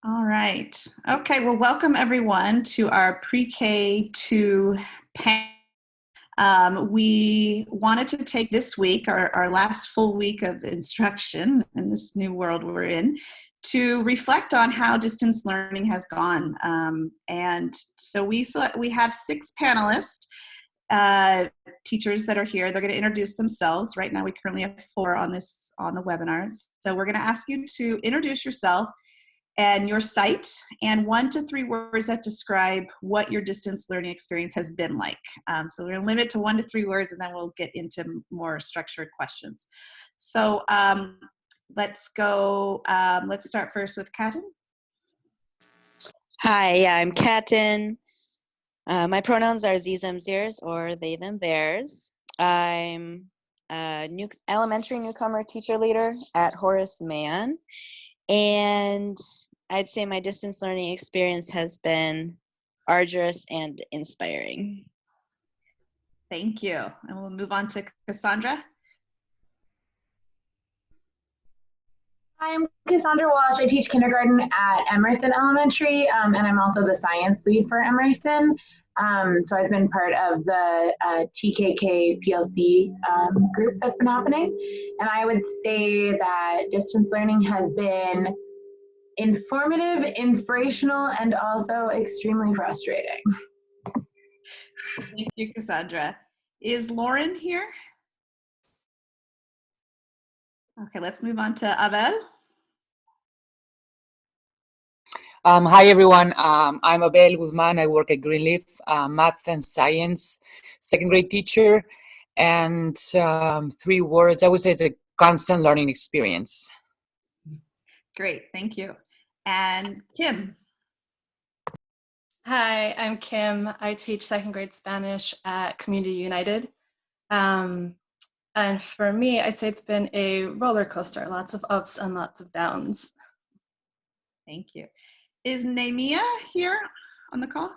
All right. Okay, well, welcome everyone to our pre-K to panel. We wanted to take this week, our last full week of instruction in this new world we're in, to reflect on how distance learning has gone. And so we have 6 panelists, teachers that are here. They're going to introduce themselves. Right now we currently have 4 on the webinar. So we're going to ask you to introduce yourself and your site, and 1 to 3 words that describe what your distance learning experience has been like. So we're going to limit to 1 to 3 words, and then we'll get into more structured questions. So let's go. Let's start first with Katin. Hi, I'm Katin. My pronouns are ze, them, zers, or they, them, theirs. I'm a new elementary newcomer teacher leader at Horace Mann, and I'd say my distance learning experience has been arduous and inspiring. Thank you. And we'll move on to Cassandra. Hi, I'm Cassandra Walsh. I teach kindergarten at Emerson Elementary, and I'm also the science lead for Emerson. So I've been part of the TKK PLC group that's been happening. And I would say that distance learning has been informative, inspirational, and also extremely frustrating. Thank you, Cassandra. Is Lauren here? Okay, let's move on to Abel. Hi, everyone. I'm Abel Guzman. I work at Greenleaf, math and science, second grade teacher. And 3 words, I would say it's a constant learning experience. Great, thank you. And Kim. Hi, I'm Kim. I teach second grade Spanish at Community United. And for me, I'd say it's been a roller coaster, lots of ups and lots of downs. Thank you. Is Naimia here on the call?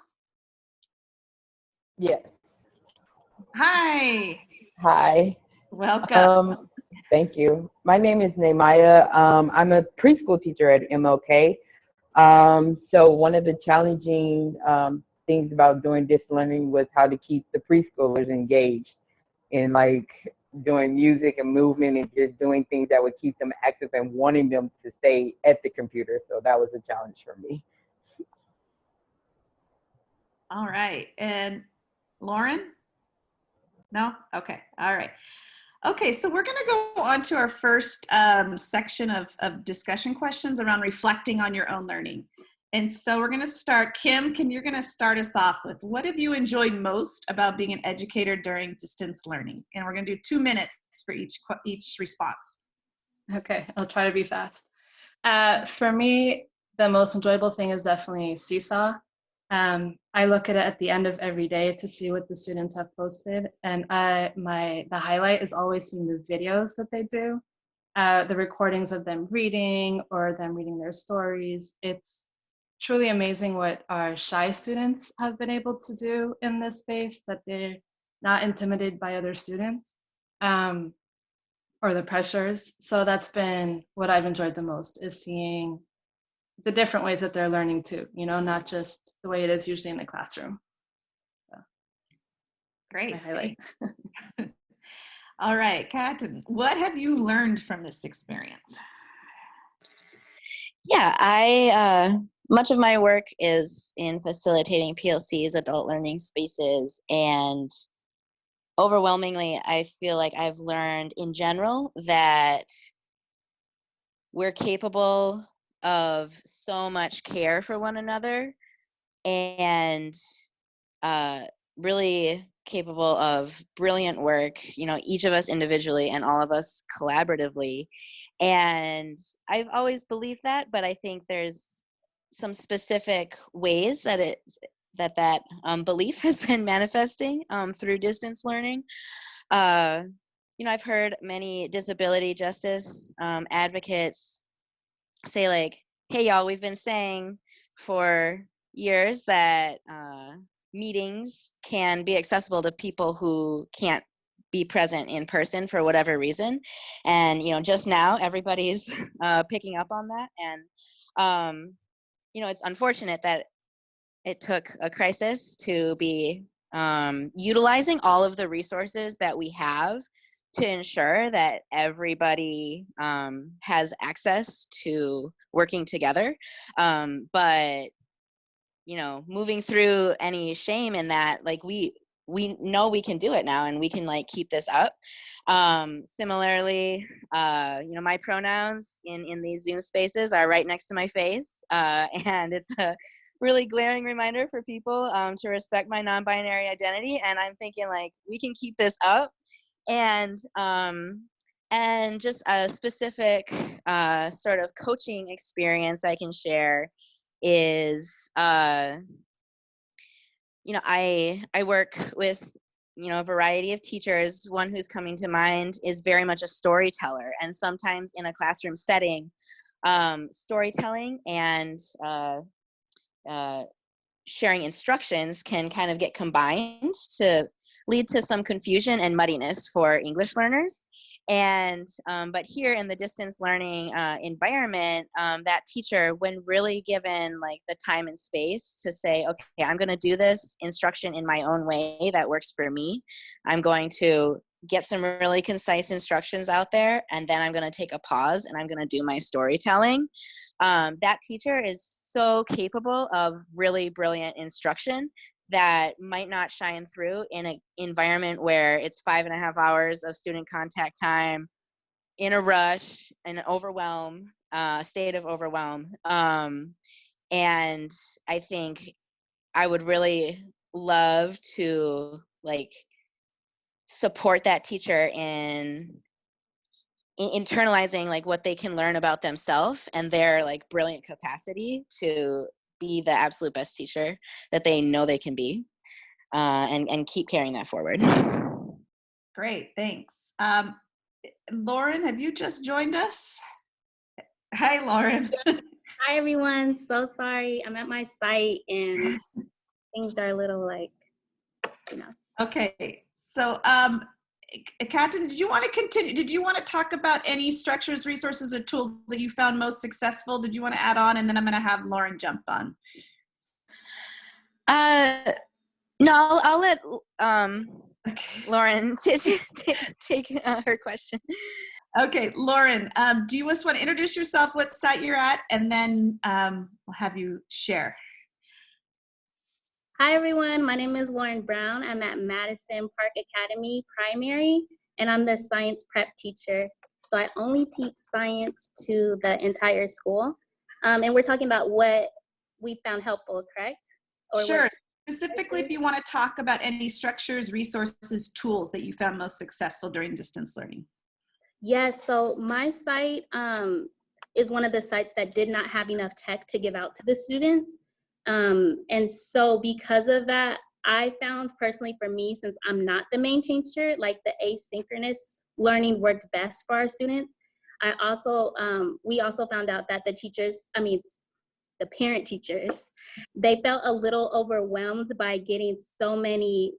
Yes. Hi. Hi. Welcome. Thank you. My name is Nehemiah. I'm a preschool teacher at MLK. So one of the challenging things about doing distance learning was how to keep the preschoolers engaged in like doing music and movement and just doing things that would keep them active and wanting them to stay at the computer. So that was a challenge for me. All right. And Lauren? No? Okay. All right. Okay, so we're going to go on to our first section of discussion questions around reflecting on your own learning. And so we're going to start. Kim, you're going to start us off with what have you enjoyed most about being an educator during distance learning? And we're going to do 2 minutes for each response. Okay, I'll try to be fast. For me, the most enjoyable thing is definitely Seesaw. I look at it at the end of every day to see what the students have posted, and the highlight is always seeing the videos that they do, the recordings of them reading or them reading their stories. It's truly amazing what our shy students have been able to do in this space, that they're not intimidated by other students or the pressures. So that's been what I've enjoyed the most, is seeing the different ways that they're learning too, not just the way it is usually in the classroom. So, great. my highlight. All right, Kat, what have you learned from this experience? Yeah, much of my work is in facilitating PLCs, adult learning spaces, and overwhelmingly, I feel like I've learned in general that we're capable of so much care for one another, and really capable of brilliant work, each of us individually and all of us collaboratively. And I've always believed that, but I think there's some specific ways that that belief has been manifesting through distance learning. I've heard many disability justice advocates say like, hey, y'all, we've been saying for years that meetings can be accessible to people who can't be present in person for whatever reason. And, just now everybody's picking up on that. And it's unfortunate that it took a crisis to be utilizing all of the resources that we have to ensure that everybody has access to working together. But moving through any shame in that, like we know we can do it now, and we can like keep this up. Similarly, my pronouns in these Zoom spaces are right next to my face, and it's a really glaring reminder for people to respect my non-binary identity. And I'm thinking like we can keep this up. And just a specific sort of coaching experience I can share is I work with a variety of teachers. One who's coming to mind is very much a storyteller, and sometimes in a classroom setting, storytelling and sharing instructions can kind of get combined to lead to some confusion and muddiness for English learners. And but here in the distance learning environment, that teacher, when really given like the time and space to say, okay, I'm going to do this instruction in my own way that works for me. I'm going to get some really concise instructions out there, and then I'm going to take a pause and I'm going to do my storytelling. That teacher is so capable of really brilliant instruction that might not shine through in an environment where it's 5.5 hours of student contact time, in a rush, an overwhelm, state of overwhelm. And I think I would really love to like support that teacher in internalizing like what they can learn about themselves and their like brilliant capacity to be the absolute best teacher that they know they can be, and keep carrying that forward. Great, thanks. Lauren, have you just joined us? Hi, Lauren. Hi, everyone. So sorry. I'm at my site and things are a little like, Okay, so Katrin, did you want to continue? Did you want to talk about any structures, resources, or tools that you found most successful? Did you want to add on? And then I'm going to have Lauren jump on. No, I'll let Lauren take her question. Okay, Lauren, do you just want to introduce yourself, what site you're at, and then we'll have you share. Hi, everyone. My name is Lauren Brown. I'm at Madison Park Academy Primary, and I'm the science prep teacher. So I only teach science to the entire school. And we're talking about what we found helpful, correct? Or sure. Specifically, if you want to talk about any structures, resources, tools that you found most successful during distance learning. Yes, so my site is one of the sites that did not have enough tech to give out to the students. And so because of that, I found personally for me, since I'm not the main teacher, like the asynchronous learning worked best for our students. I also, we also found out that the teachers, the parent teachers, they felt a little overwhelmed by getting so many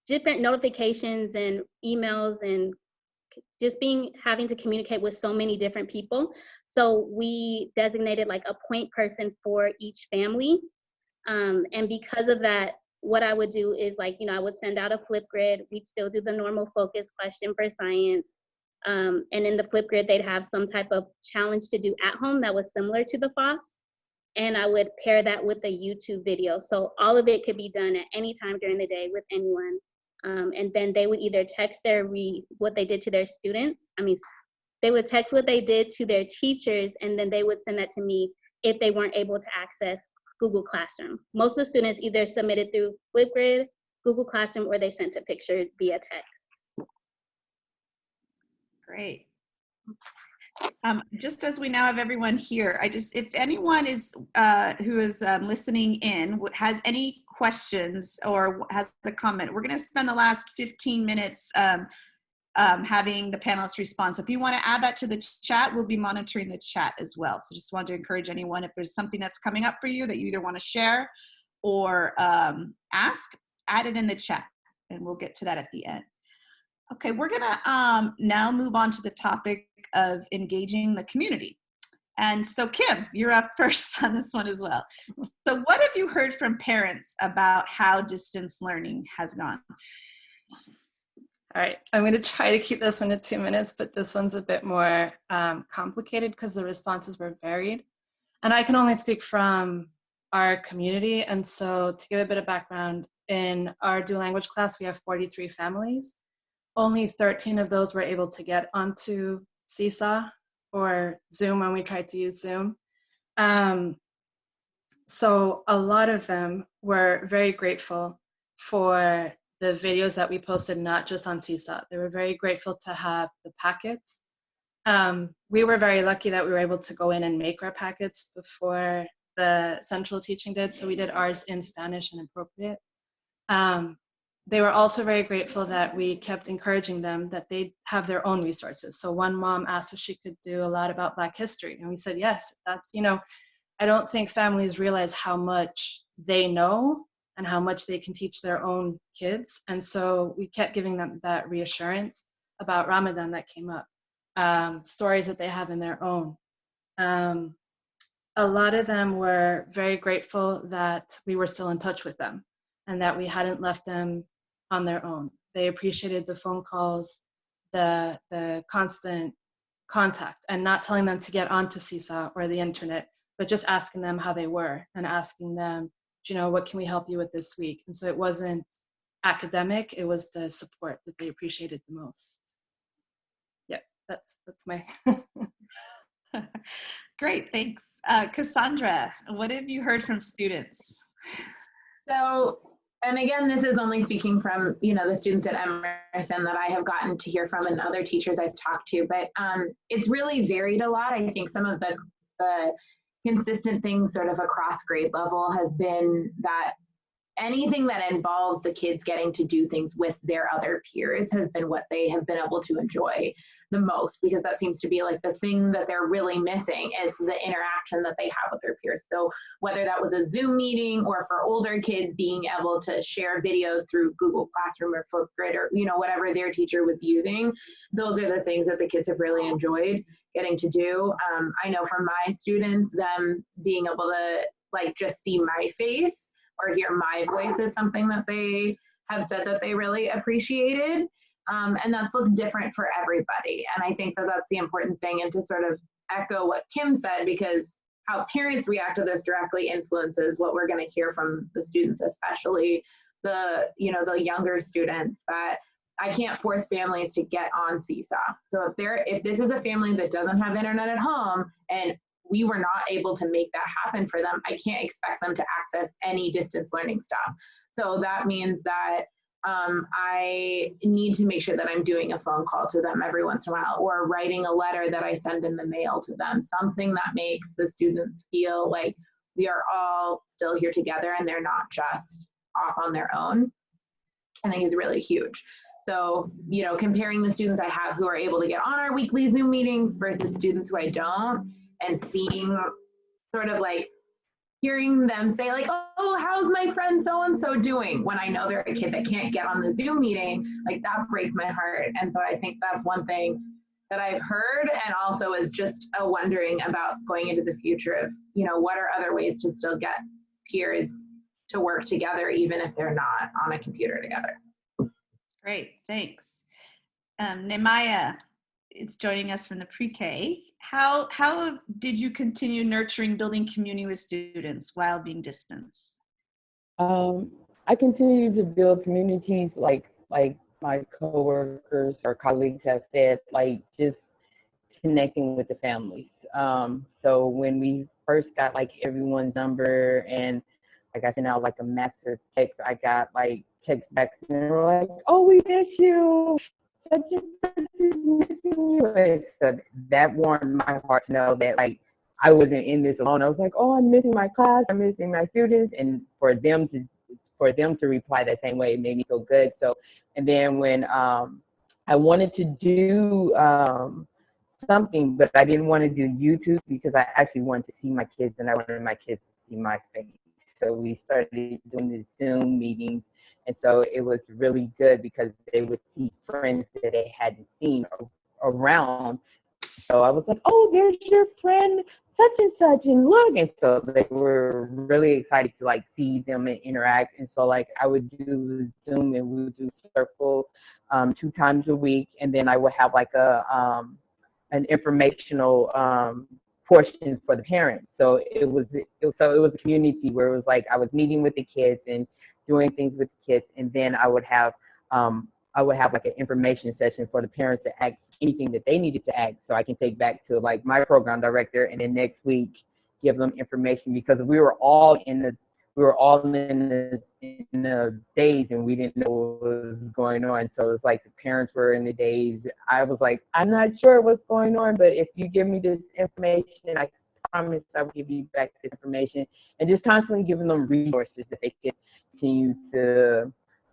different notifications and emails and just having to communicate with so many different people. So we designated like a point person for each family. And because of that, what I would do is like, I would send out a flip grid. We'd still do the normal focus question for science. And in the flip grid, they'd have some type of challenge to do at home that was similar to the FOSS. And I would pair that with a YouTube video. So all of it could be done at any time during the day with anyone. And then they would either text what they did to their students. They would text what they did to their teachers, and then they would send that to me if they weren't able to access Google Classroom. Most of the students either submitted through Flipgrid, Google Classroom, or they sent a picture via text. Great. Just as we now have everyone here, if anyone is who is listening in has any questions or has a comment, we're going to spend the last 15 minutes having the panelists respond. So if you want to add that to the chat, we'll be monitoring the chat as well. So just want to encourage anyone, if there's something that's coming up for you that you either want to share or ask, add it in the chat, and we'll get to that at the end. Okay, we're gonna now move on to the topic of engaging the community. And so Kim, you're up first on this one as well. So what have you heard from parents about how distance learning has gone? All right, I'm going to try to keep this one to 2 minutes, but this one's a bit more complicated because the responses were varied. And I can only speak from our community. And so to give a bit of background, in our dual language class, we have 43 families. Only 13 of those were able to get onto Seesaw or Zoom when we tried to use Zoom. So a lot of them were very grateful for the videos that we posted, not just on Seesaw. They were very grateful to have the packets. We were very lucky that we were able to go in and make our packets before the central teaching did, so we did ours in Spanish and appropriate. They were also very grateful that we kept encouraging them that they have their own resources. So one mom asked if she could do a lot about Black history, and we said, yes, that's, I don't think families realize how much they know and how much they can teach their own kids. And so we kept giving them that reassurance about Ramadan that came up, stories that they have in their own. A lot of them were very grateful that we were still in touch with them and that we hadn't left them on their own. They appreciated the phone calls, the constant contact, and not telling them to get onto Seesaw or the internet, but just asking them how they were and asking them, what can we help you with this week? And so it wasn't academic, it was the support that they appreciated the most. Yeah, that's my. Great, thanks. Cassandra, what have you heard from students? So, and again, this is only speaking from, the students at Emerson that I have gotten to hear from and other teachers I've talked to, but it's really varied a lot. I think some of the consistent things sort of across grade level has been that anything that involves the kids getting to do things with their other peers has been what they have been able to enjoy the most, because that seems to be like the thing that they're really missing is the interaction that they have with their peers. So whether that was a Zoom meeting or for older kids being able to share videos through Google Classroom or Flipgrid or whatever their teacher was using, those are the things that the kids have really enjoyed getting to do. I know from my students, them being able to just see my face or hear my voice is something that they have said that they really appreciated. And that's looked different for everybody. And I think that that's the important thing, and to sort of echo what Kim said, because how parents react to this directly influences what we're going to hear from the students, especially the younger students, that I can't force families to get on Seesaw. So if this is a family that doesn't have internet at home and we were not able to make that happen for them, I can't expect them to access any distance learning stuff. So that means that I need to make sure that I'm doing a phone call to them every once in a while, or writing a letter that I send in the mail to them, something that makes the students feel like we are all still here together and they're not just off on their own, I think is really huge. So, comparing the students I have who are able to get on our weekly Zoom meetings versus students who I don't, and seeing sort of hearing them say oh, how's my friend so-and-so doing, when I know they're a kid that can't get on the Zoom meeting, that breaks my heart. And so I think that's one thing that I've heard, and also is just a wondering about going into the future of, what are other ways to still get peers to work together, even if they're not on a computer together. Great, thanks. Nehemiah is joining us from the pre-K. How did you continue nurturing, building community with students while being distance? I continue to build communities like my coworkers or colleagues have said, just connecting with the families. So when we first got everyone's number and I sent out a massive text, I got text back and they were like, oh, we miss you. Such and such is missing you. And so that warmed my heart to know that I wasn't in this alone. I was like, oh, I'm missing my class, I'm missing my students, and for them to reply that same way, it made me feel good. So, and then when I wanted to do something, but I didn't want to do YouTube because I actually wanted to see my kids and I wanted my kids to see my face. So we started doing the Zoom meetings. And so it was really good because they would see friends that they hadn't seen around. So I was like, oh, there's your friend such and such, and look. And so they were really excited to like see them and interact. And so like I would do Zoom, and we would do circle 2 times a week, and then I would have like an informational portion for the parents. So it was a community where it was like I was meeting with the kids and doing things with the kids, and then I would have like an information session for the parents to ask anything that they needed to ask, so I can take back to like my program director, and then next week give them information, because we were all in the days, and we didn't know what was going on. So it's like the parents were in the days. I was like, I'm not sure what's going on, but if you give me this information, I promise I will give you back this information, and just constantly giving them resources that they could continue to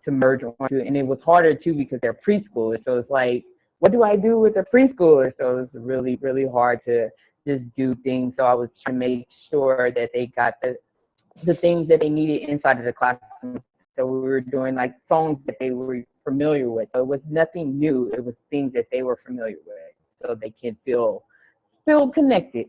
merge onto. And it was harder too because they're preschoolers. So it's like, what do I do with a preschooler? So it's really, really hard to just do things. So I was trying to make sure that they got the things that they needed inside of the classroom. So we were doing like songs that they were familiar with. So it was nothing new. It was things that they were familiar with, so they can feel connected.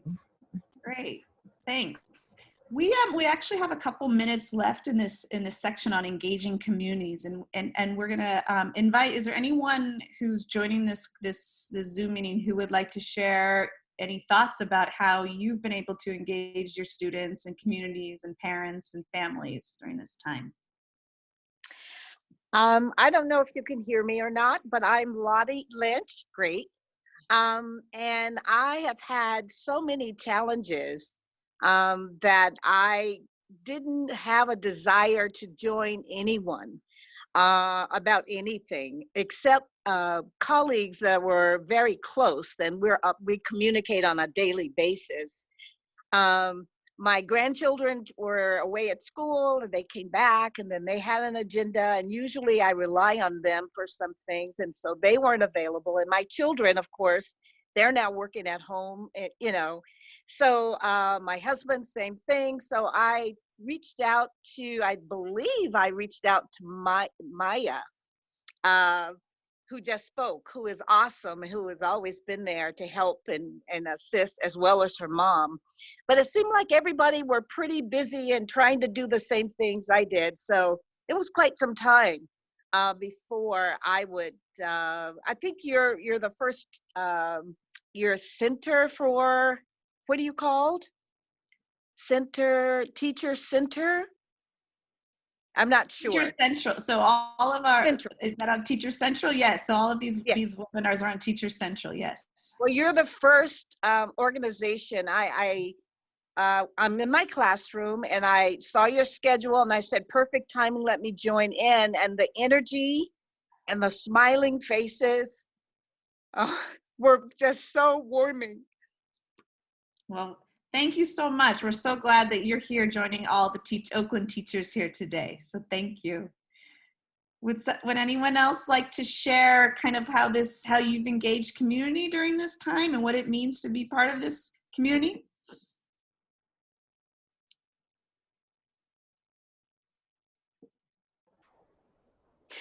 Great, thanks. We actually have a couple minutes left in this section on engaging communities, and we're gonna invite. Is there anyone who's joining this Zoom meeting who would like to share any thoughts about how you've been able to engage your students and communities and parents and families during this time? I don't know if you can hear me or not, but I'm Lottie Lynch. Great. And I have had so many challenges that I didn't have a desire to join anyone about anything except colleagues that were very close, and we communicate on a daily basis. My grandchildren were away at school, and they came back, and then they had an agenda, and usually I rely on them for some things, and so they weren't available. And my children, of course, they're now working at home, and, so my husband, same thing. So I reached out to, I believe I reached out to Maya, who just spoke, who is awesome, who has always been there to help and assist, as well as her mom. But it seemed like everybody were pretty busy and trying to do the same things I did. So it was quite some time before I would, I think you're the first, your center for, what are you called? Teacher center? I'm not sure. Teacher Central. So all of our, Central. is that on Teacher Central? Yes. So all of these Yes. these webinars are on Teacher Central. Yes. Well, you're the first organization. I'm in my classroom, and I saw your schedule, and I said, perfect timing, let me join in. And the energy and the smiling faces were just so warming. Well, thank you so much. We're so glad that you're here joining all the Oakland teachers here today. So thank you. Would anyone else like to share kind of how you've engaged community during this time and what it means to be part of this community?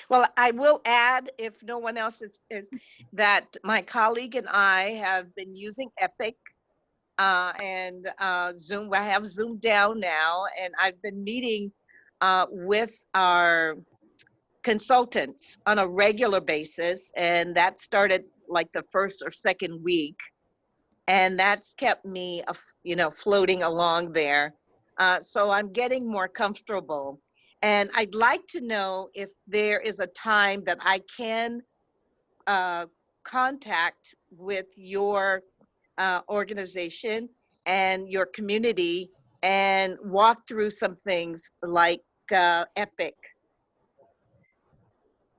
Well, I will add, if no one else is, that my colleague and I have been using Epic and Zoom. I have Zoom down now, and I've been meeting with our consultants on a regular basis, and that started like the first or second week, and that's kept me floating along there. So I'm getting more comfortable, and I'd like to know if there is a time that I can contact with your organization and your community and walk through some things like Epic.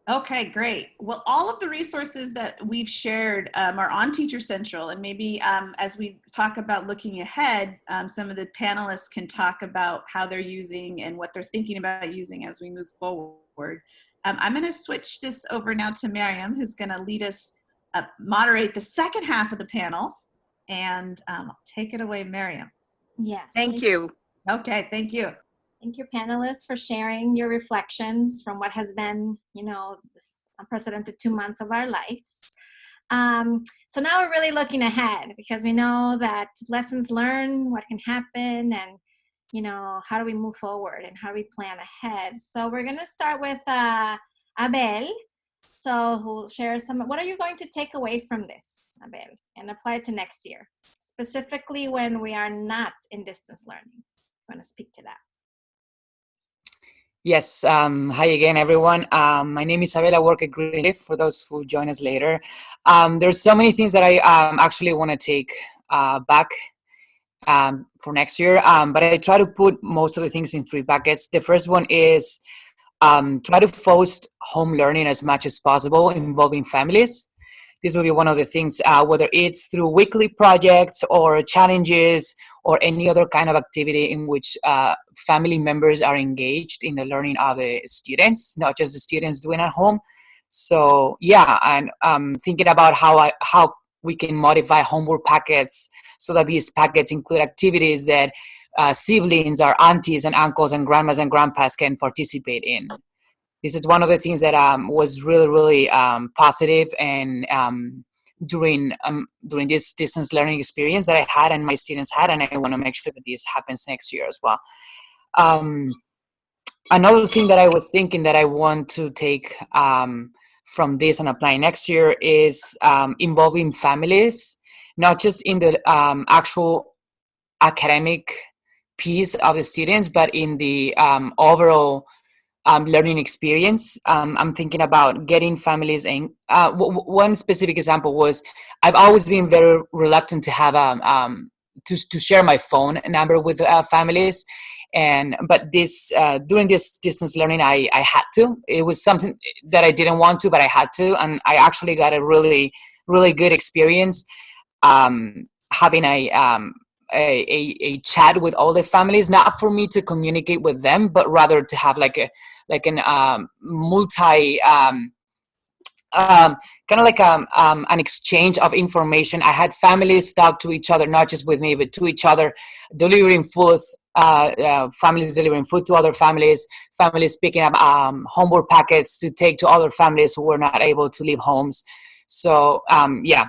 Okay, great. Well, all of the resources that we've shared are on Teacher Central, and maybe as we talk about looking ahead, some of the panelists can talk about how they're using and what they're thinking about using as we move forward. I'm going to switch this over now to Miriam, who's going to lead us, moderate the second half of the panel, and take it away, Miriam. Yes. Thank you. Okay, thank you. Thank you, panelists, for sharing your reflections from what has been, this unprecedented 2 months of our lives. So now we're really looking ahead because we know that lessons learned, what can happen, and how do we move forward and how do we plan ahead. So we're going to start with Abel. So who'll share what are you going to take away from this, Abel, and apply it to next year, specifically when we are not in distance learning? I'm going to speak to that. Yes. Hi again, everyone. My name is Isabel. I work at Greenleaf, for those who join us later. There's so many things that I actually want to take back for next year, but I try to put most of the things in 3 buckets. The first one is try to foster home learning as much as possible involving families. This will be one of the things, whether it's through weekly projects or challenges or any other kind of activity in which family members are engaged in the learning of the students, not just the students doing at home. So yeah, and thinking about how we can modify homework packets so that these packets include activities that siblings, our aunties and uncles and grandmas and grandpas can participate in. This is one of the things that was really, really positive and during this distance learning experience that I had and my students had, and I want to make sure that this happens next year as well. Another thing that I was thinking that I want to take from this and apply next year is involving families, not just in the actual academic piece of the students, but in the overall learning experience. I'm thinking about getting families in. One specific example was I've always been very reluctant to have to share my phone number with families, but this during this distance learning I had to. It was something that I didn't want to, but I had to, and I actually got a really, really good experience having a chat with all the families, not for me to communicate with them, but rather to have an multi kind of like an exchange of information. I had families talk to each other, not just with me, but to each other, delivering food, families delivering food to other families, families picking up homework packets to take to other families who were not able to leave homes. So yeah,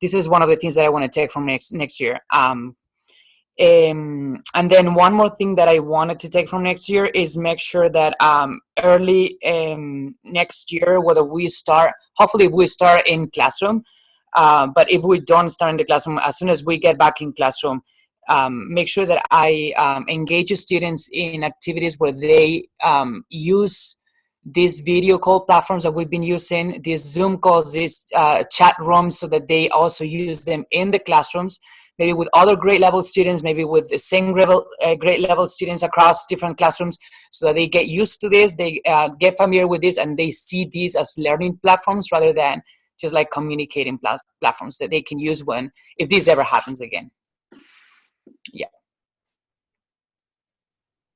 this is one of the things that I want to take from next year. And then one more thing that I wanted to take from next year is make sure that early next year, hopefully we start in classroom, but if we don't start in the classroom, as soon as we get back in classroom, make sure that I engage students in activities where they use these video call platforms that we've been using, these Zoom calls, these chat rooms, so that they also use them in the classrooms, maybe with other grade level students, maybe with the same grade level students across different classrooms, so that they get used to this, they get familiar with this, and they see these as learning platforms rather than just like communicating platforms that they can use if this ever happens again. Yeah.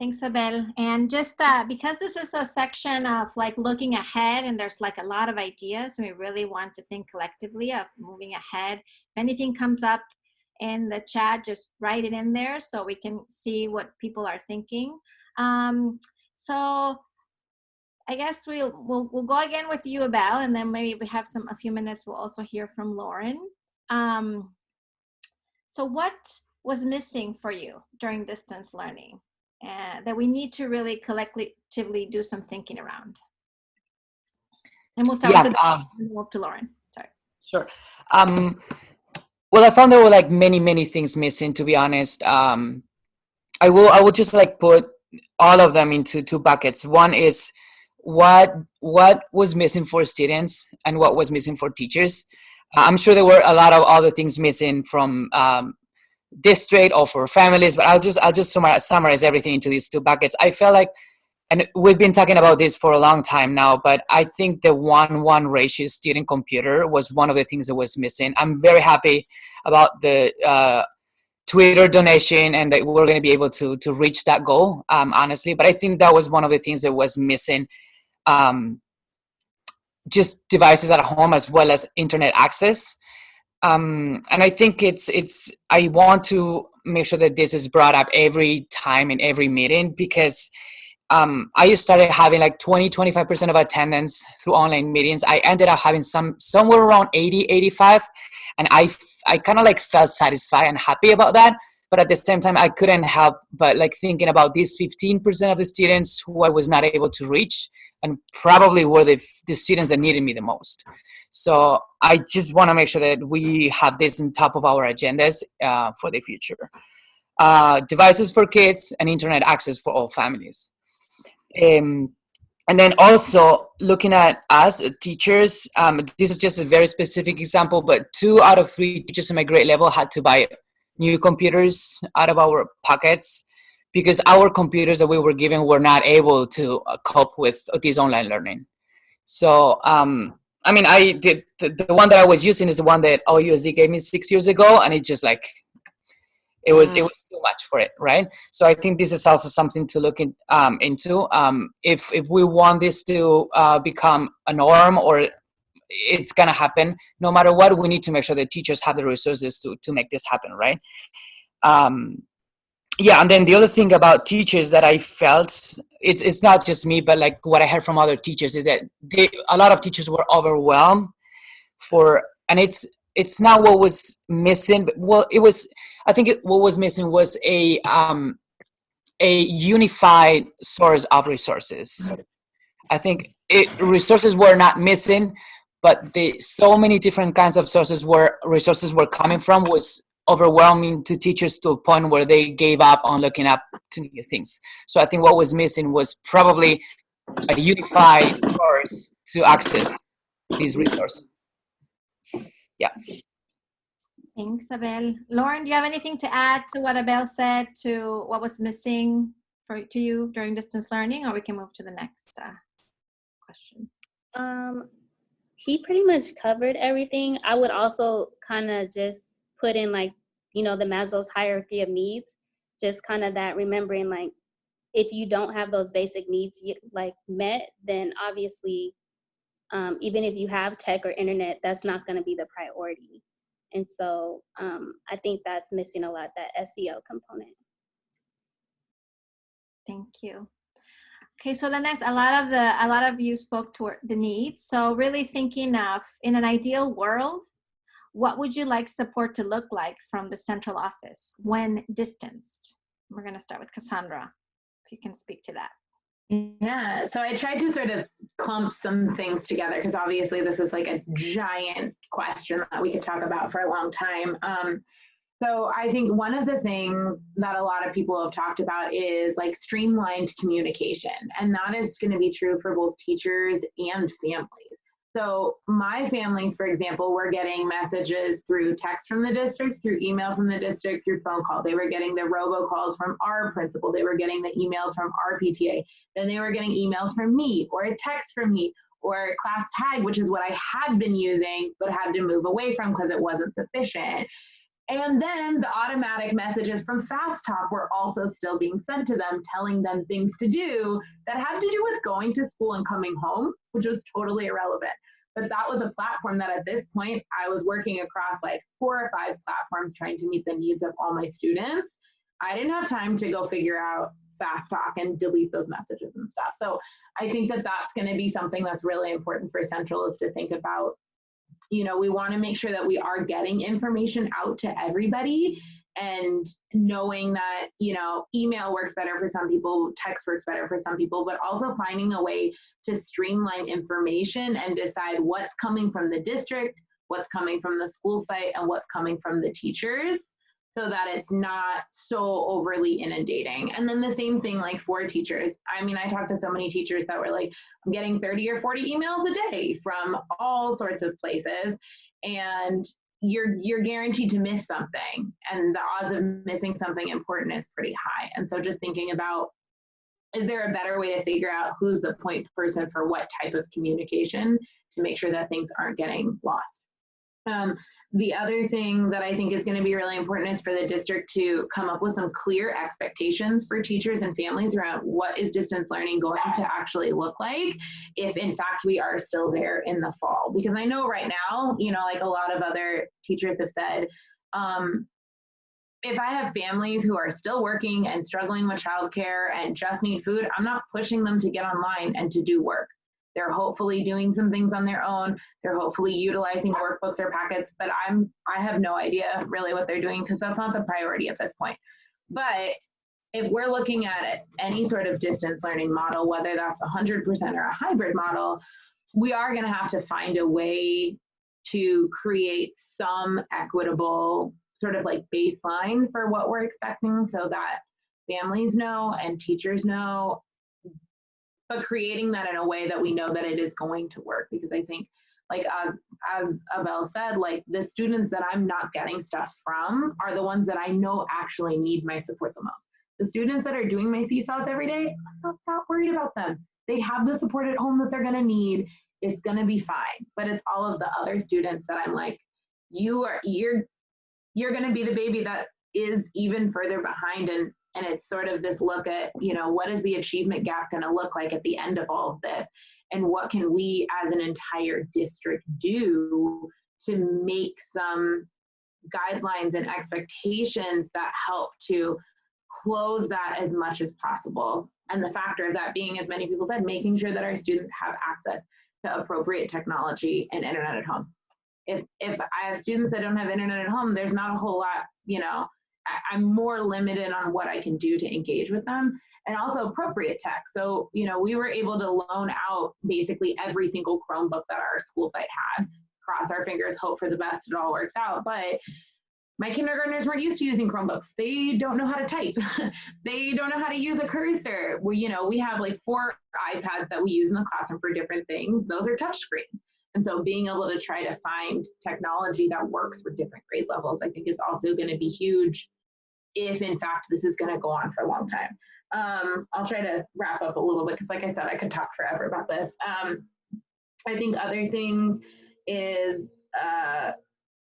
Thanks, Abel. And just because this is a section of like looking ahead, and there's like a lot of ideas, and we really want to think collectively of moving ahead. If anything comes up in the chat, just write it in there so we can see what people are thinking. So I guess we'll go again with you, Abel, and then maybe we have a few minutes. We'll also hear from Lauren. So what was missing for you during distance learning that we need to really collectively do some thinking around? And we'll start with and move to Lauren. Sorry. Sure. Well, I found there were like many things missing, to be honest. I will just like put all of them into 2 buckets. One is what was missing for students and what was missing for teachers. I'm sure there were a lot of other things missing from district or for families, but I'll just summarize everything into these 2 buckets. I felt like, and we've been talking about this for a long time now, but I think the 1:1 ratio student computer was one of the things that was missing. I'm very happy about the Twitter donation and that we're going to be able to reach that goal, honestly. But I think that was one of the things that was missing. Just devices at home as well as internet access. And I think I want to make sure that this is brought up every time in every meeting, because I started having like 20-25% of attendance through online meetings. I ended up having somewhere around 80-85, and I kind of like felt satisfied and happy about that. But at the same time, I couldn't help but like thinking about these 15% of the students who I was not able to reach, and probably were the students that needed me the most. So I just want to make sure that we have this on top of our agendas for the future. Devices for kids and internet access for all families. And then also looking at us teachers, this is just a very specific example, but 2 out of 3 teachers in my grade level had to buy new computers out of our pockets because our computers that we were given were not able to cope with this online learning. So, I mean, the one that I was using is the one that OUSD gave me 6 years ago, and it just like, it was too much for it, right? So I think this is also something to look into. If we want this to become a norm, or it's gonna happen, no matter what, we need to make sure that teachers have the resources to make this happen, right? Yeah, and then the other thing about teachers that I felt, it's not just me, but like what I heard from other teachers is that a lot of teachers were overwhelmed and it's not what was missing, but well, it was, I think what was missing was a unified source of resources. I think resources were not missing, but so many different kinds of resources were coming from was overwhelming to teachers to a point where they gave up on looking up to new things. So I think what was missing was probably a unified source to access these resources. Yeah. Thanks, Abel. Lauren, do you have anything to add to what Abel said, to what was missing to you during distance learning, or we can move to the next question? He pretty much covered everything. I would also kind of just put in like, you know, the Maslow's hierarchy of needs, just kind of that remembering like, if you don't have those basic needs like met, then obviously, even if you have tech or internet, that's not going to be the priority. And so I think that's missing a lot, that SEO component. Thank you. Okay, so the next, a lot of you spoke to the needs. So really thinking of, in an ideal world, what would you like support to look like from the central office when distanced? We're going to start with Cassandra, if you can speak to that. Yeah, so I tried to sort of clump some things together because obviously this is like a giant question that we could talk about for a long time. So I think one of the things that a lot of people have talked about is like streamlined communication, and that is going to be true for both teachers and families. So my family, for example, were getting messages through text from the district, through email from the district, through phone call. They were getting the robocalls from our principal. They were getting the emails from our PTA. Then they were getting emails from me, or a text from me, or class tag, which is what I had been using, but had to move away from because it wasn't sufficient. And then the automatic messages from Fast Talk were also still being sent to them, telling them things to do that had to do with going to school and coming home, which was totally irrelevant. But that was a platform that at this point, I was working across like 4 or 5 platforms trying to meet the needs of all my students. I didn't have time to go figure out Fast Talk and delete those messages and stuff. So I think that that's going to be something that's really important for Central, is to think about, you know, we want to make sure that we are getting information out to everybody, and knowing that, you know, email works better for some people, text works better for some people, but also finding a way to streamline information and decide what's coming from the district, what's coming from the school site, and what's coming from the teachers, so that it's not so overly inundating. And then the same thing like for teachers. I mean, I talked to so many teachers that were like, I'm getting 30 or 40 emails a day from all sorts of places, and you're guaranteed to miss something, and the odds of missing something important is pretty high. And so just thinking about, is there a better way to figure out who's the point person for what type of communication to make sure that things aren't getting lost? The other thing that I think is going to be really important is for the district to come up with some clear expectations for teachers and families around what is distance learning going to actually look like if in fact we are still there in the fall. Because I know right now, you know, like a lot of other teachers have said, if I have families who are still working and struggling with childcare and just need food, I'm not pushing them to get online and to do work. They're hopefully doing some things on their own. They're hopefully utilizing workbooks or packets, but I have no idea really what they're doing because that's not the priority at this point. But if we're looking at any sort of distance learning model, whether that's 100% or a hybrid model, we are going to have to find a way to create some equitable sort of like baseline for what we're expecting so that families know and teachers know, but creating that in a way that we know that it is going to work. Because I think, like as Abel said, like the students that I'm not getting stuff from are the ones that I know actually need my support the most. The students that are doing my seesaws every day, I'm not worried about them. They have the support at home that they're gonna need. It's gonna be fine. But it's all of the other students that I'm like, you're gonna be the baby that is even further behind. And it's sort of this look at, you know, what is the achievement gap gonna look like at the end of all of this? And what can we as an entire district do to make some guidelines and expectations that help to close that as much as possible. And the factor of that being, as many people said, making sure that our students have access to appropriate technology and internet at home. If I have students that don't have internet at home, there's not a whole lot, you know, I'm more limited on what I can do to engage with them, and also appropriate tech. So, you know, we were able to loan out basically every single Chromebook that our school site had. Cross our fingers, hope for the best, it all works out. But my kindergartners weren't used to using Chromebooks. They don't know how to type. They don't know how to use a cursor. We have like 4 iPads that we use in the classroom for different things. Those are touch screens. And so being able to try to find technology that works for different grade levels, I think is also going to be huge if in fact this is going to go on for a long time. I'll try to wrap up a little bit because like I said, I could talk forever about this. I think other things is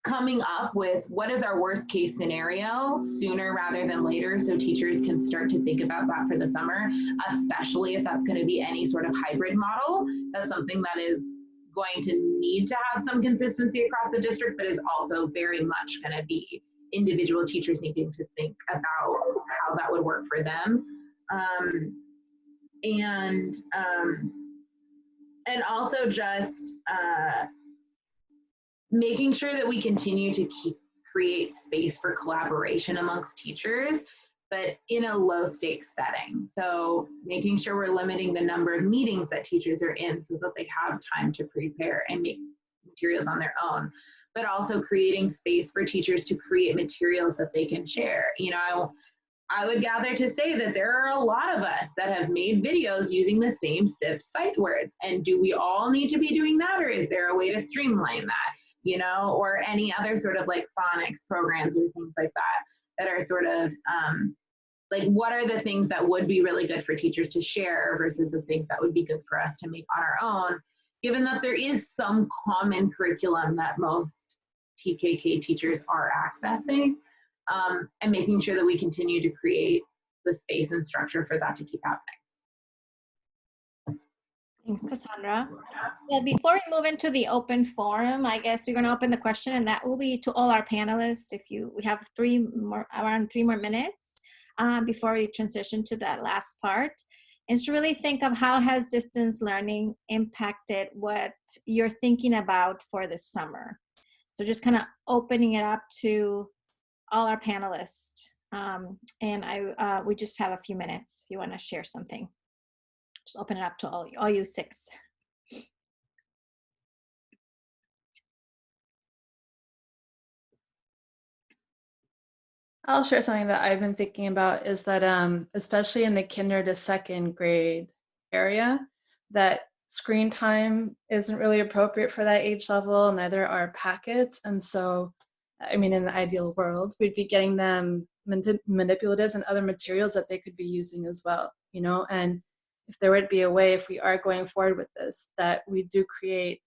coming up with what is our worst case scenario sooner rather than later, so teachers can start to think about that for the summer, especially if that's going to be any sort of hybrid model. That's something that is going to need to have some consistency across the district, but is also very much going to be individual teachers needing to think about how that would work for them. And also just making sure that we continue to create space for collaboration amongst teachers, but in a low stakes setting. So making sure we're limiting the number of meetings that teachers are in so that they have time to prepare and make materials on their own, but also creating space for teachers to create materials that they can share. You know, I would gather to say that there are a lot of us that have made videos using the same SIP sight words. And do we all need to be doing that, or is there a way to streamline that? You know, or any other sort of like phonics programs or things like that are sort of like, what are the things that would be really good for teachers to share versus the things that would be good for us to make on our own, given that there is some common curriculum that most TKK teachers are accessing, and making sure that we continue to create the space and structure for that to keep happening. Thanks, Cassandra. Well, before we move into the open forum, I guess we're going to open the question, and that will be to all our panelists. We have around 3 more minutes before we transition to that last part, is to really think of how has distance learning impacted what you're thinking about for this summer. So just kind of opening it up to all our panelists, and we just have a few minutes if you want to share something. Just open it up to all you 6. I'll share something that I've been thinking about is that especially in the kinder to 2nd grade area, that screen time isn't really appropriate for that age level, neither are packets. And so, I mean, in an ideal world, we'd be getting them manipulatives and other materials that they could be using as well, you know. And if there would be a way, if we are going forward with this, that we do create,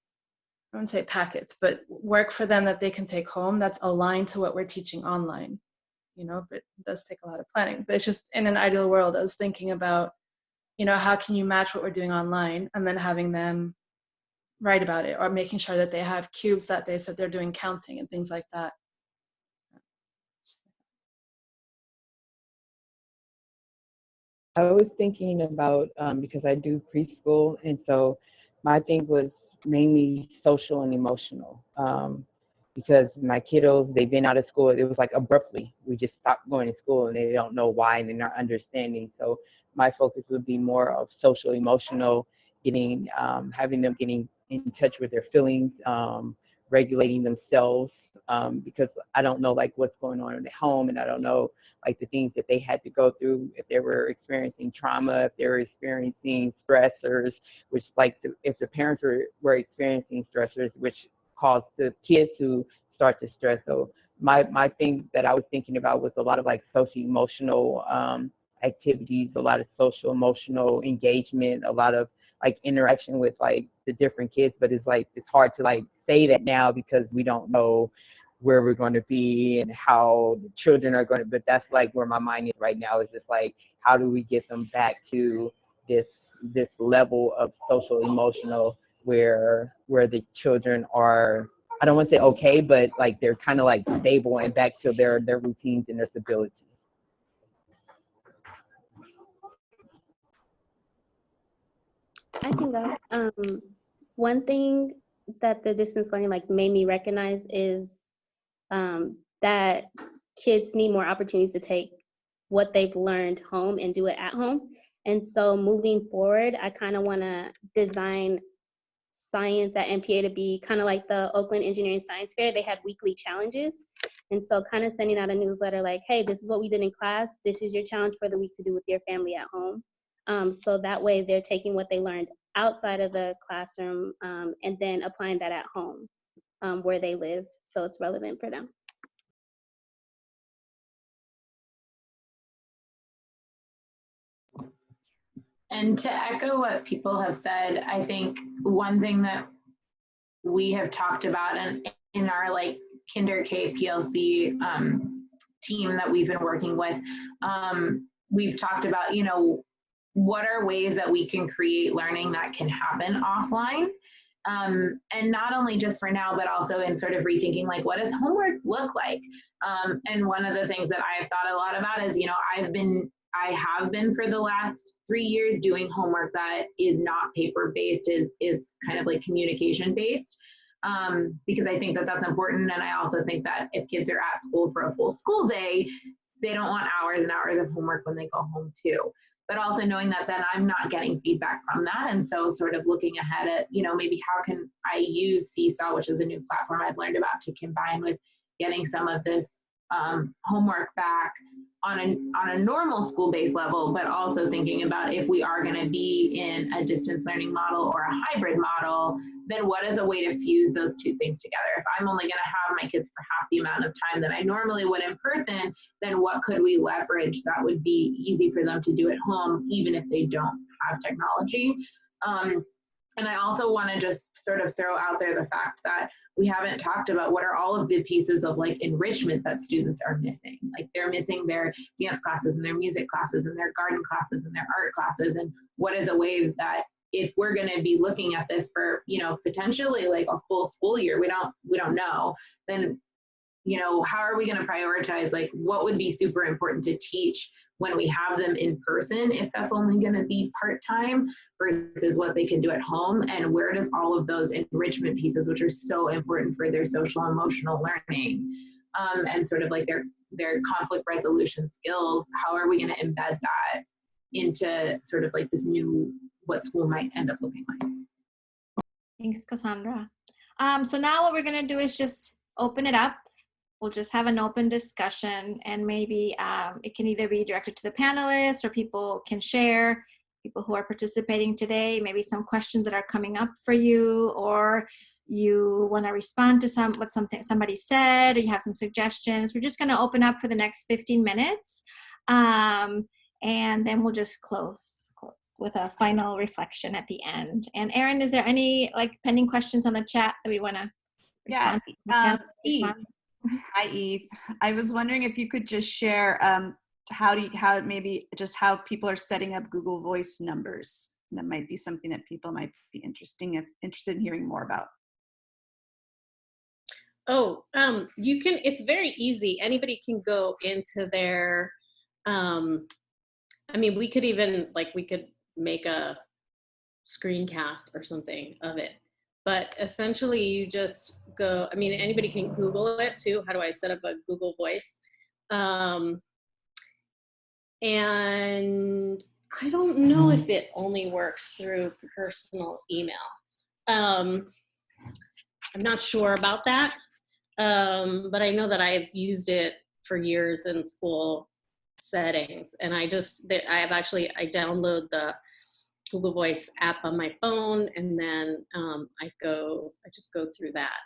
I wouldn't say packets, but work for them that they can take home that's aligned to what we're teaching online, you know. But it does take a lot of planning. But it's just, in an ideal world, I was thinking about, you know, how can you match what we're doing online and then having them write about it, or making sure that they have cubes that they said they're doing counting and things like that. I was thinking about because I do preschool, and so my thing was mainly social and emotional. Because my kiddos, they've been out of school. It was like abruptly, we just stopped going to school, and they don't know why, and they're not understanding. So my focus would be more of social, emotional, getting, having them getting in touch with their feelings, regulating themselves. Because I don't know like what's going on in the home, and I don't know like the things that they had to go through, if they were experiencing trauma, if they were experiencing stressors, which like if the parents were experiencing stressors, which caused the kids to start to stress. So my thing that I was thinking about was a lot of like social emotional activities, a lot of social emotional engagement, a lot of like interaction with like the different kids. But it's like it's hard to like say that now because we don't know where we're going to be and how the children are going to, but that's like where my mind is right now, is just like how do we get them back to this level of social emotional where the children are, I don't want to say okay, but like they're kind of like stable and back to their routines and their stability. I can go. One thing that the distance learning like made me recognize is that kids need more opportunities to take what they've learned home and do it at home. And so moving forward, I kind of want to design science at MPA to be kind of like the Oakland Engineering Science Fair. They had weekly challenges. And so kind of sending out a newsletter like, hey, this is what we did in class. This is your challenge for the week to do with your family at home. So that way they're taking what they learned outside of the classroom and then applying that at home where they live. So it's relevant for them. And to echo what people have said, I think one thing that we have talked about in our like Kinder K PLC team that we've been working with, we've talked about, you know, what are ways that we can create learning that can happen offline. And not only just for now, but also in sort of rethinking like, what does homework look like? And one of the things that I've thought a lot about is, you know, I have been for the last 3 years doing homework that is not paper based, is kind of like communication based, because I think that that's important. And I also think that if kids are at school for a full school day, they don't want hours and hours of homework when they go home too. But also knowing that then I'm not getting feedback from that. And so sort of looking ahead at, you know, maybe how can I use Seesaw, which is a new platform I've learned about, to combine with getting some of this homework back on a normal school-based level, but also thinking about if we are going to be in a distance learning model or a hybrid model, then what is a way to fuse those two things together? If I'm only going to have my kids for half the amount of time that I normally would in person, then what could we leverage that would be easy for them to do at home, even if they don't have technology? And I also want to just sort of throw out there the fact that we haven't talked about what are all of the pieces of like enrichment that students are missing. Like they're missing their dance classes and their music classes and their garden classes and their art classes. And what is a way that if we're going to be looking at this for, you know, potentially like a full school year, we don't know, then, you know, how are we going to prioritize like what would be super important to teach when we have them in person, if that's only going to be part-time versus what they can do at home, and where does all of those enrichment pieces, which are so important for their social emotional learning and sort of like their conflict resolution skills, how are we going to embed that into sort of like this new, what school might end up looking like? Thanks, Cassandra. So now what we're going to do is just open it up. We'll just have an open discussion, and maybe it can either be directed to the panelists, or people can share, people who are participating today, maybe some questions that are coming up for you, or you want to respond to something somebody said, or you have some suggestions. We're just going to open up for the next 15 minutes, and then we'll just close with a final reflection at the end. And Erin, is there any like pending questions on the chat that we want to respond to? Eve. Hi, Eve. I was wondering if you could just share how people are setting up Google Voice numbers. That might be something that people might be interested in hearing more about. Oh, you can. It's very easy. Anybody can go into their I mean, we could even, like, we could make a screencast or something of it. But essentially you just go, I mean, anybody can Google it too. How do I set up a Google Voice? And I don't know if it only works through personal email. I'm not sure about that. But I know that I've used it for years in school settings. And I download the Google Voice app on my phone, and then I just go through that.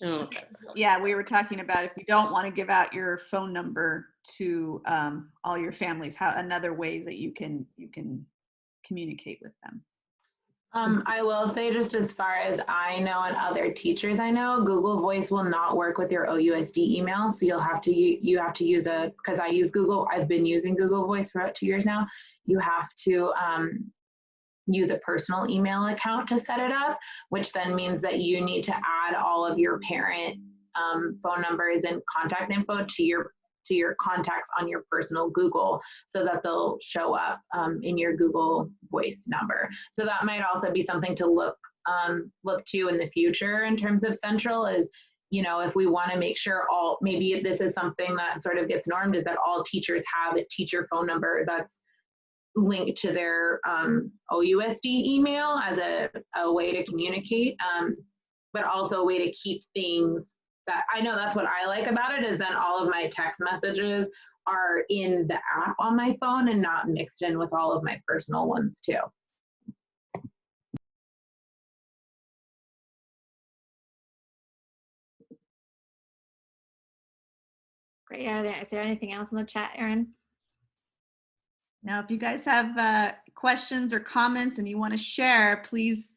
Oh, yeah, we were talking about if you don't want to give out your phone number to all your families, how another ways that you can communicate with them. I will say, just as far as I know and other teachers I know, Google Voice will not work with your OUSD email. So you have to use because I use Google, I've been using Google Voice for about 2 years now. You have to use a personal email account to set it up, which then means that you need to add all of your parent phone numbers and contact info to your contacts on your personal Google, so that they'll show up in your Google Voice number. So that might also be something to look to in the future in terms of Central is, if we want to make sure maybe this is something that sort of gets normed, is that all teachers have a teacher phone number that's linked to their OUSD email as a way to communicate, but also a way to keep things that I know. That's what I like about it, is then all of my text messages are in the app on my phone and not mixed in with all of my personal ones too. Great. Is there anything else in the chat, Erin? Now, if you guys have questions or comments and you want to share, please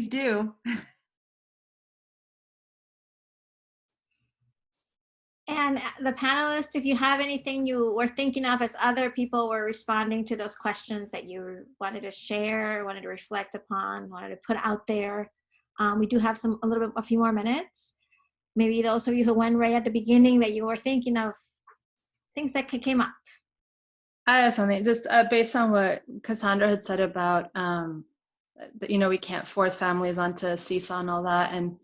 do. And the panelists, if you have anything you were thinking of as other people were responding to those questions that you wanted to share, wanted to reflect upon, wanted to put out there, we do have a few more minutes. Maybe those of you who went right at the beginning that you were thinking of things that came up. I have something just based on what Cassandra had said about, we can't force families onto Seesaw and all that. And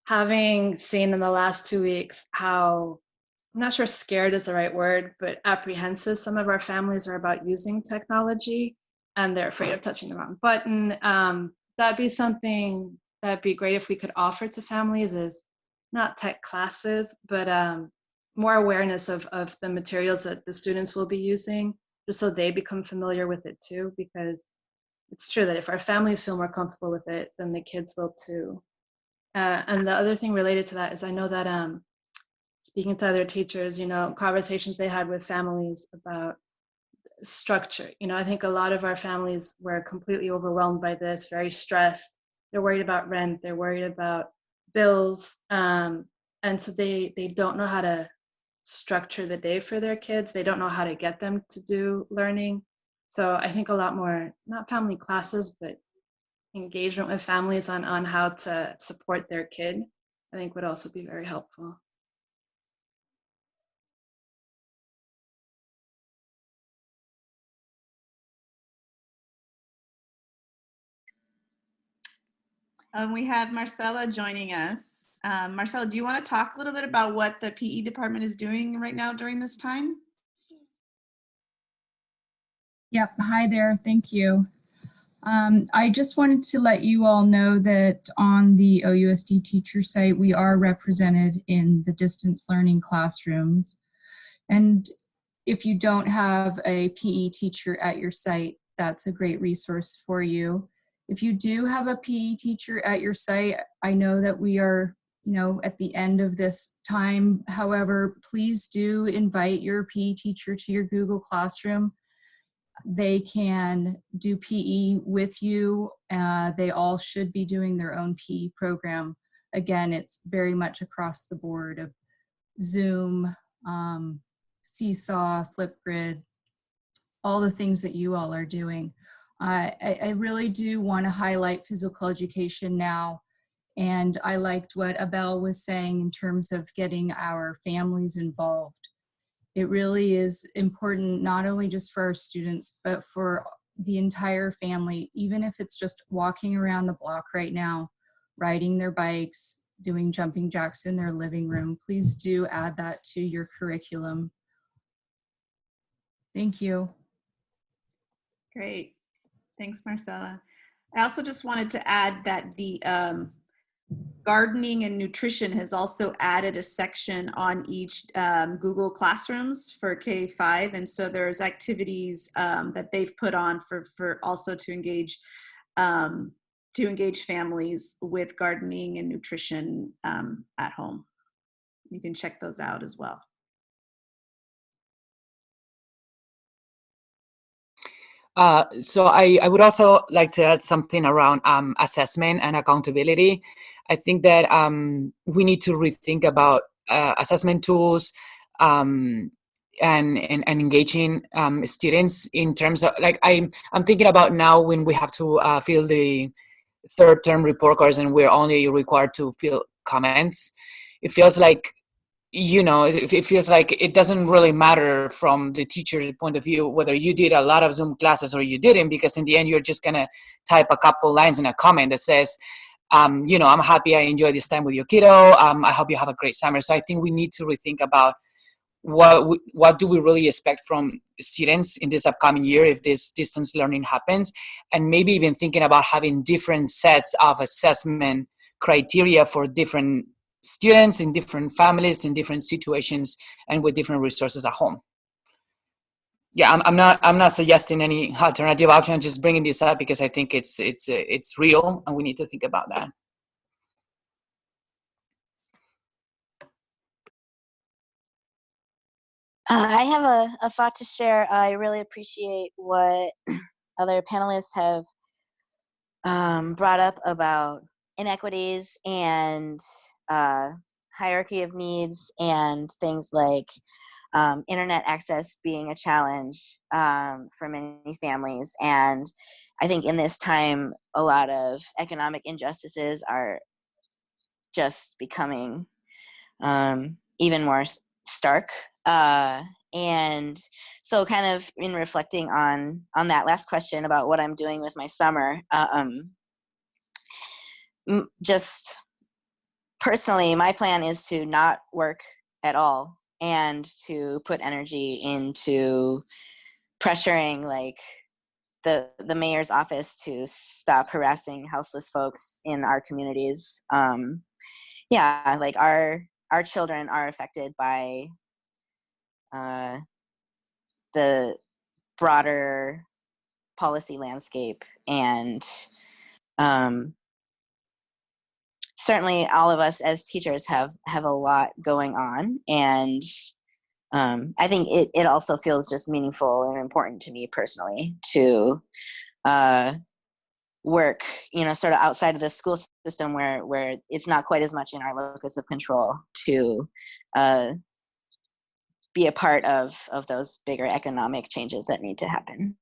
having seen in the last 2 weeks how, I'm not sure scared is the right word, but apprehensive some of our families are about using technology, and they're afraid of touching the wrong button. That'd be something that'd be great if we could offer to families, is not tech classes, but more awareness of the materials that the students will be using, just so they become familiar with it too, because it's true that if our families feel more comfortable with it, then the kids will too. And the other thing related to that is I know that speaking to other teachers, conversations they had with families about structure. I think a lot of our families were completely overwhelmed by this, very stressed. They're worried about rent, they're worried about bills. And so they don't know how to structure the day for their kids. They don't know how to get them to do learning. So I think a lot more, not family classes, but engagement with families on how to support their kid, I think would also be very helpful. We have Marcella joining us. Marcella, do you want to talk a little bit about what the PE department is doing right now during this time? Yep. Hi there. Thank you. I just wanted to let you all know that on the OUSD teacher site, we are represented in the distance learning classrooms. And if you don't have a PE teacher at your site, that's a great resource for you. If you do have a PE teacher at your site, I know that we are, at the end of this time. However, please do invite your PE teacher to your Google Classroom. They can do PE with you. They all should be doing their own PE program. Again, it's very much across the board of Zoom, Seesaw, Flipgrid, all the things that you all are doing. I really do want to highlight physical education now. And I liked what Abel was saying in terms of getting our families involved. It really is important, not only just for our students, but for the entire family, even if it's just walking around the block right now, riding their bikes, doing jumping jacks in their living room. Please do add that to your curriculum. Thank you. Great. Thanks, Marcella. I also just wanted to add that the gardening and nutrition has also added a section on each Google Classrooms for K-5. And so there's activities that they've put on for also to engage families with gardening and nutrition at home. You can check those out as well. So I would also like to add something around assessment and accountability. I think that we need to rethink about assessment tools and engaging students in terms of, like, I'm thinking about now when we have to fill the third term report cards and we're only required to fill comments. It feels like, you know, it feels like it doesn't really matter from the teacher's point of view whether you did a lot of Zoom classes or you didn't, because in the end you're just gonna type a couple lines in a comment that says, you know, I'm happy I enjoyed this time with your kiddo. I hope you have a great summer. So I think we need to rethink about what do we really expect from students in this upcoming year if this distance learning happens, and maybe even thinking about having different sets of assessment criteria for different students in different families in different situations and with different resources at home. Yeah, I'm not suggesting any alternative option. I'm just bringing this up because I think it's real and we need to think about that. I have a thought to share. I really appreciate what other panelists have brought up about inequities and hierarchy of needs and things like internet access being a challenge for many families. And I think in this time, a lot of economic injustices are just becoming even more stark. And so kind of in reflecting on that last question about what I'm doing with my summer, just personally, my plan is to not work at all and to put energy into pressuring like the mayor's office to stop harassing houseless folks in our communities. Yeah, like our children are affected by the broader policy landscape, and certainly all of us as teachers have a lot going on, and I think it also feels just meaningful and important to me personally to work, you know, sort of outside of the school system where it's not quite as much in our locus of control to be a part of those bigger economic changes that need to happen.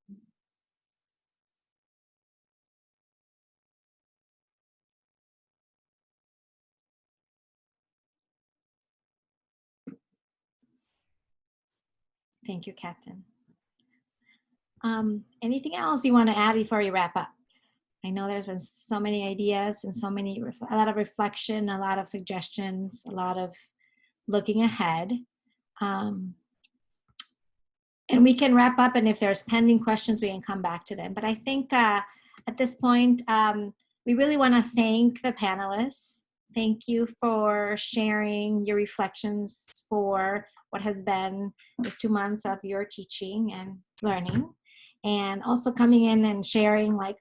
Thank you, Captain. Anything else you want to add before we wrap up? I know there's been so many ideas and a lot of reflection, a lot of suggestions, a lot of looking ahead. And we can wrap up, and if there's pending questions, we can come back to them. But I think at this point, we really want to thank the panelists. Thank you for sharing your reflections for what has been these 2 months of your teaching and learning, and also coming in and sharing like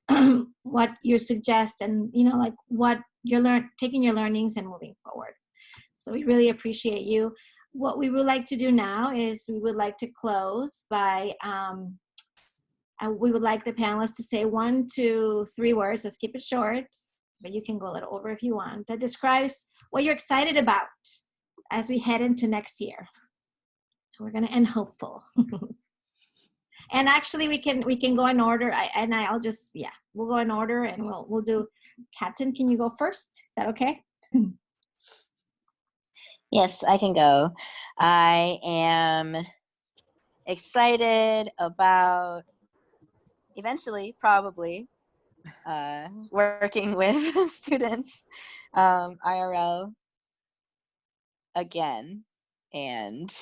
what you suggest and, you know, like what you're taking your learnings and moving forward. So we really appreciate you. What we would like to do now is we would like to close by, we would like the panelists to say 1 to 3 words. Let's keep it short, but you can go a little over if you want. That describes what you're excited about as we head into next year. So we're going to end hopeful. And actually, we can go in order. We'll go in order, and we'll do. Captain, can you go first? Is that okay? Yes, I can go. I am excited about eventually probably working with students IRL again and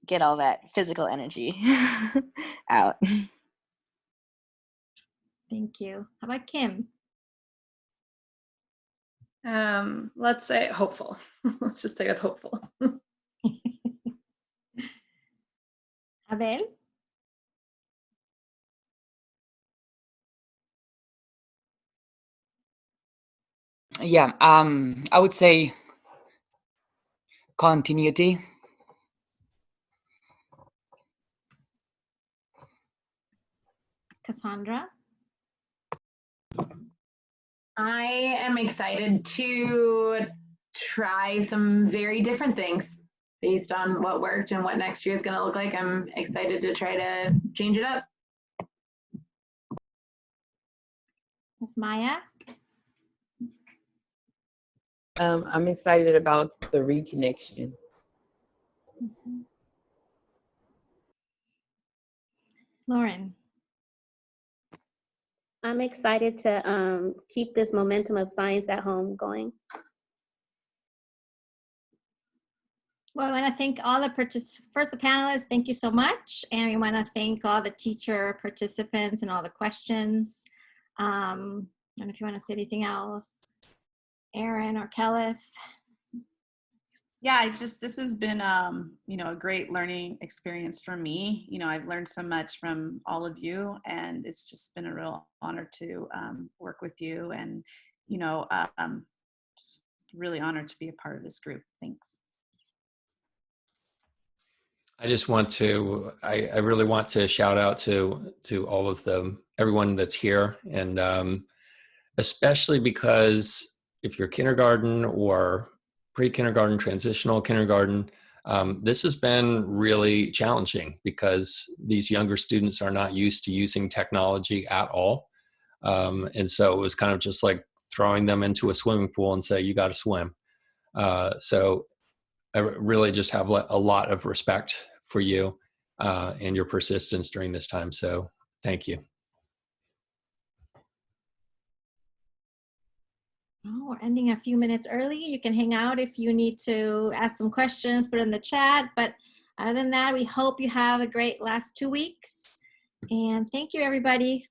get all that physical energy out. Thank you. How about Kim? Let's say hopeful. Let's just say with hopeful. Abel? Yeah, I would say continuity. Cassandra? I am excited to try some very different things based on what worked and what next year is going to look like. I'm excited to try to change it up. Ms. Maya? I'm excited about the reconnection. Lauren? I'm excited to keep this momentum of science at home going. Well, I want to thank all the first the panelists, thank you so much. And we want to thank all the teacher participants and all the questions. I don't know if you want to say anything else, Erin or Kelleth. Yeah, this has been, you know, a great learning experience for me. You know, I've learned so much from all of you, and it's just been a real honor to work with you, and, you know, just really honored to be a part of this group. Thanks. I just want to, I really want to shout out to all of them, everyone that's here, and especially because if you're kindergarten or pre-kindergarten, transitional kindergarten, this has been really challenging because these younger students are not used to using technology at all. And so it was kind of just like throwing them into a swimming pool and say, you got to swim. So I really just have a lot of respect for you and your persistence during this time. So thank you. Oh, we're ending a few minutes early. You can hang out if you need to ask some questions, put it in the chat. But other than that, we hope you have a great last 2 weeks. And thank you, everybody.